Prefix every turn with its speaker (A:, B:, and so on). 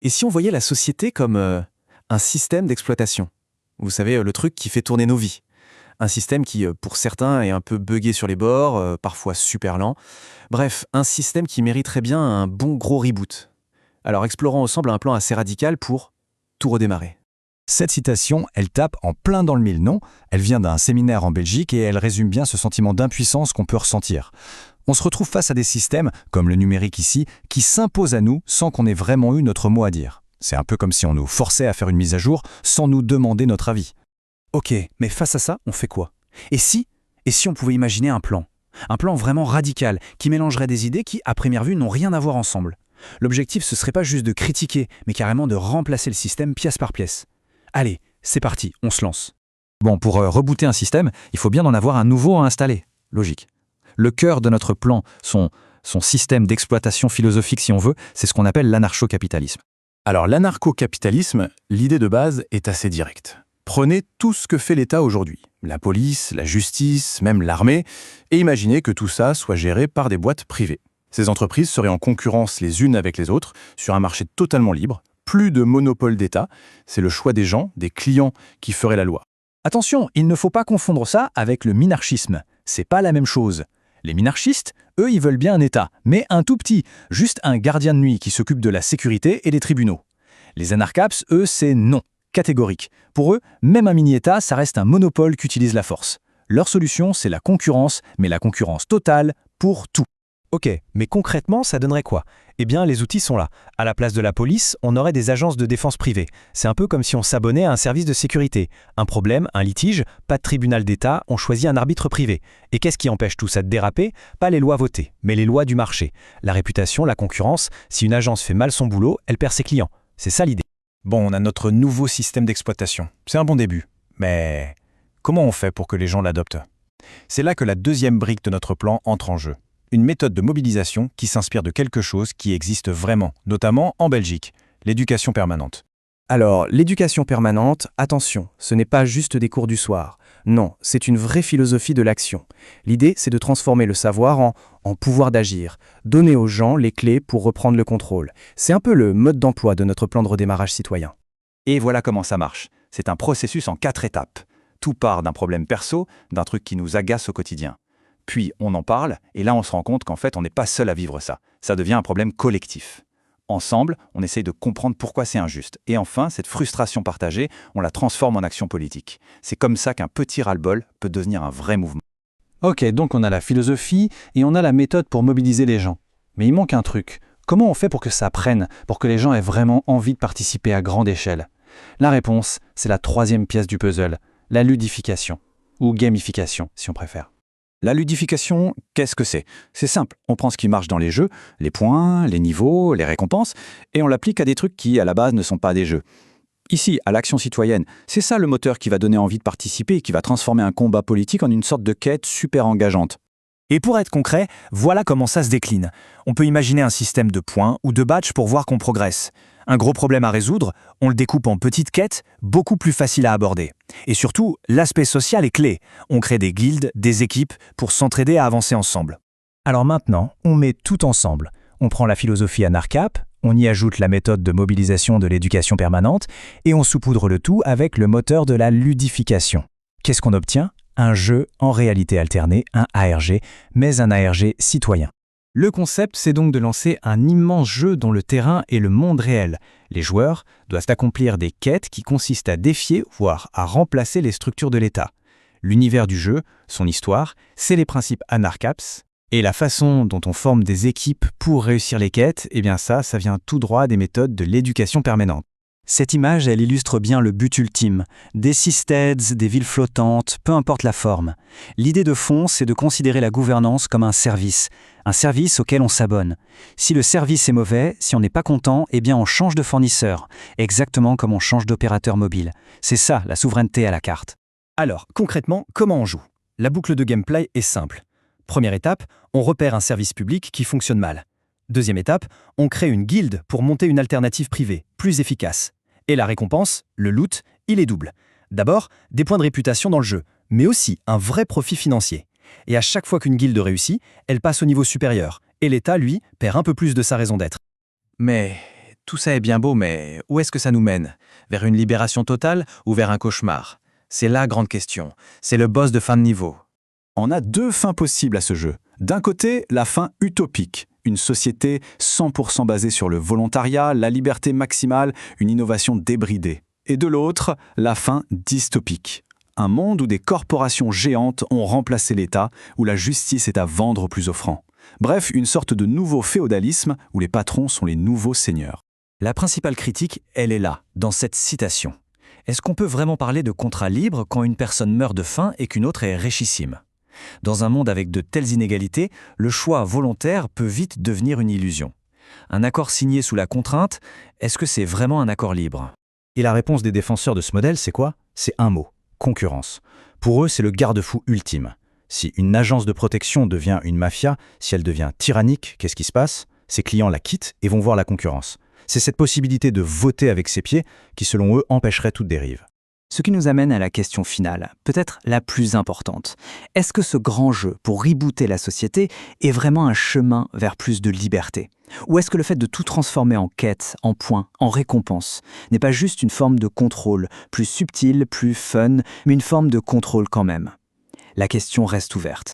A: Et si on voyait la société comme un système d'exploitation? Vous savez, le truc qui fait tourner nos vies. Un système qui, pour certains, est un peu buggé sur les bords, parfois super lent. Bref, un système qui mériterait bien un bon gros reboot. Alors explorons ensemble un plan assez radical pour tout redémarrer.
B: Cette citation, elle tape en plein dans le mille, non? Elle vient d'un séminaire en Belgique et elle résume bien ce sentiment d'impuissance qu'on peut ressentir. On se retrouve face à des systèmes, comme le numérique ici, qui s'imposent à nous sans qu'on ait vraiment eu notre mot à dire. C'est un peu comme si on nous forçait à faire une mise à jour sans nous demander notre avis.
C: Ok, mais face à ça, on fait quoi? Et si on pouvait imaginer un plan? Un plan vraiment radical, qui mélangerait des idées qui, à première vue, n'ont rien à voir ensemble. L'objectif, ce serait pas juste de critiquer, mais carrément de remplacer le système pièce par pièce. Allez, c'est parti, on se lance.
B: Bon, pour rebooter un système, il faut bien en avoir un nouveau à installer. Logique. Le cœur de notre plan, son système d'exploitation philosophique si on veut, c'est ce qu'on appelle l'anarcho-capitalisme.
D: Alors l'anarcho-capitalisme, l'idée de base est assez directe. Prenez tout ce que fait l'État aujourd'hui, la police, la justice, même l'armée, et imaginez que tout ça soit géré par des boîtes privées. Ces entreprises seraient en concurrence les unes avec les autres, sur un marché totalement libre, plus de monopole d'État, c'est le choix des gens, des clients qui feraient la loi.
C: Attention, il ne faut pas confondre ça avec le minarchisme. C'est pas la même chose. Les minarchistes, eux, ils veulent bien un État, mais un tout petit, juste un gardien de nuit qui s'occupe de la sécurité et des tribunaux. Les anarcaps, eux, c'est non, catégorique. Pour eux, même un mini-État, ça reste un monopole qu'utilise la force. Leur solution, c'est la concurrence, mais la concurrence totale pour tout.
E: Ok, mais concrètement, ça donnerait quoi? Eh bien, les outils sont là. À la place de la police, on aurait des agences de défense privées. C'est un peu comme si on s'abonnait à un service de sécurité. Un problème, un litige, pas de tribunal d'État, on choisit un arbitre privé. Et qu'est-ce qui empêche tout ça de déraper? Pas les lois votées, mais les lois du marché. La réputation, la concurrence, si une agence fait mal son boulot, elle perd ses clients. C'est ça l'idée.
F: Bon, on a notre nouveau système d'exploitation. C'est un bon début. Mais comment on fait pour que les gens l'adoptent? C'est là que la deuxième brique de notre plan entre en jeu. Une méthode de mobilisation qui s'inspire de quelque chose qui existe vraiment, notamment en Belgique, l'éducation permanente.
A: Alors, l'éducation permanente, attention, ce n'est pas juste des cours du soir. Non, c'est une vraie philosophie de l'action. L'idée, c'est de transformer le savoir en pouvoir d'agir, donner aux gens les clés pour reprendre le contrôle. C'est un peu le mode d'emploi de notre plan de redémarrage citoyen.
B: Et voilà comment ça marche. C'est un processus en 4 étapes. Tout part d'un problème perso, d'un truc qui nous agace au quotidien. Puis on en parle, et là on se rend compte qu'en fait on n'est pas seul à vivre ça. Ça devient un problème collectif. Ensemble, on essaye de comprendre pourquoi c'est injuste. Et enfin, cette frustration partagée, on la transforme en action politique. C'est comme ça qu'un petit ras-le-bol peut devenir un vrai mouvement.
C: Ok, donc on a la philosophie et on a la méthode pour mobiliser les gens. Mais il manque un truc. Comment on fait pour que ça prenne, pour que les gens aient vraiment envie de participer à grande échelle? La réponse, c'est la troisième pièce du puzzle, la ludification, ou gamification si on préfère.
B: La ludification, qu'est-ce que c'est? C'est simple, on prend ce qui marche dans les jeux, les points, les niveaux, les récompenses, et on l'applique à des trucs qui, à la base, ne sont pas des jeux. Ici, à l'action citoyenne, c'est ça le moteur qui va donner envie de participer et qui va transformer un combat politique en une sorte de quête super engageante.
E: Et pour être concret, voilà comment ça se décline. On peut imaginer un système de points ou de badges pour voir qu'on progresse. Un gros problème à résoudre, on le découpe en petites quêtes, beaucoup plus faciles à aborder. Et surtout, l'aspect social est clé. On crée des guildes, des équipes pour s'entraider à avancer ensemble. Alors maintenant, on met tout ensemble. On prend la philosophie ANARCAP, on y ajoute la méthode de mobilisation de l'éducation permanente et on saupoudre le tout avec le moteur de la ludification. Qu'est-ce qu'on obtient? Un jeu en réalité alternée, un ARG, mais un ARG citoyen. Le concept, c'est donc de lancer un immense jeu dont le terrain est le monde réel. Les joueurs doivent accomplir des quêtes qui consistent à défier, voire à remplacer les structures de l'État. L'univers du jeu, son histoire, c'est les principes ANARCAPS. Et la façon dont on forme des équipes pour réussir les quêtes, eh bien ça vient tout droit des méthodes de l'éducation permanente. Cette image, elle illustre bien le but ultime. Des systeads, des villes flottantes, peu importe la forme. L'idée de fond, c'est de considérer la gouvernance comme un service auquel on s'abonne. Si le service est mauvais, si on n'est pas content, eh bien on change de fournisseur, exactement comme on change d'opérateur mobile. C'est ça, la souveraineté à la carte. Alors, concrètement, comment on joue? La boucle de gameplay est simple. Première étape, on repère un service public qui fonctionne mal. Deuxième étape, on crée une guilde pour monter une alternative privée, plus efficace. Et la récompense, le loot, il est double. D'abord, des points de réputation dans le jeu, mais aussi un vrai profit financier. Et à chaque fois qu'une guilde réussit, elle passe au niveau supérieur. Et l'État, lui, perd un peu plus de sa raison d'être.
F: Mais
C: Tout ça est bien beau, mais où est-ce que ça nous mène? Vers une libération totale ou vers un cauchemar? C'est la grande question. C'est le boss de fin de niveau.
G: On a deux fins possibles à ce jeu. D'un côté, la fin utopique, une société 100% basée sur le volontariat, la liberté maximale, une innovation débridée. Et de l'autre, la fin dystopique, un monde où des corporations géantes ont remplacé l'État, où la justice est à vendre aux plus offrants. Bref, une sorte de nouveau féodalisme où les patrons sont les nouveaux seigneurs.
C: La principale critique, elle est là, dans cette citation. Est-ce qu'on peut vraiment parler de contrat libre quand une personne meurt de faim et qu'une autre est richissime? Dans un monde avec de telles inégalités, le choix volontaire peut vite devenir une illusion. Un accord signé sous la contrainte, est-ce que c'est vraiment un accord libre?
E: Et la réponse des défenseurs de ce modèle, c'est quoi? C'est un mot: concurrence. Pour eux, c'est le garde-fou ultime. Si une agence de protection devient une mafia, si elle devient tyrannique, qu'est-ce qui se passe? Ses clients la quittent et vont voir la concurrence. C'est cette possibilité de voter avec ses pieds qui, selon eux, empêcherait toute dérive.
H: Ce qui nous amène à la question finale, peut-être la plus importante. Est-ce que ce grand jeu pour rebooter la société est vraiment un chemin vers plus de liberté? Ou est-ce que le fait de tout transformer en quête, en points, en récompense, n'est pas juste une forme de contrôle, plus subtile, plus fun, mais une forme de contrôle quand même? La question reste ouverte.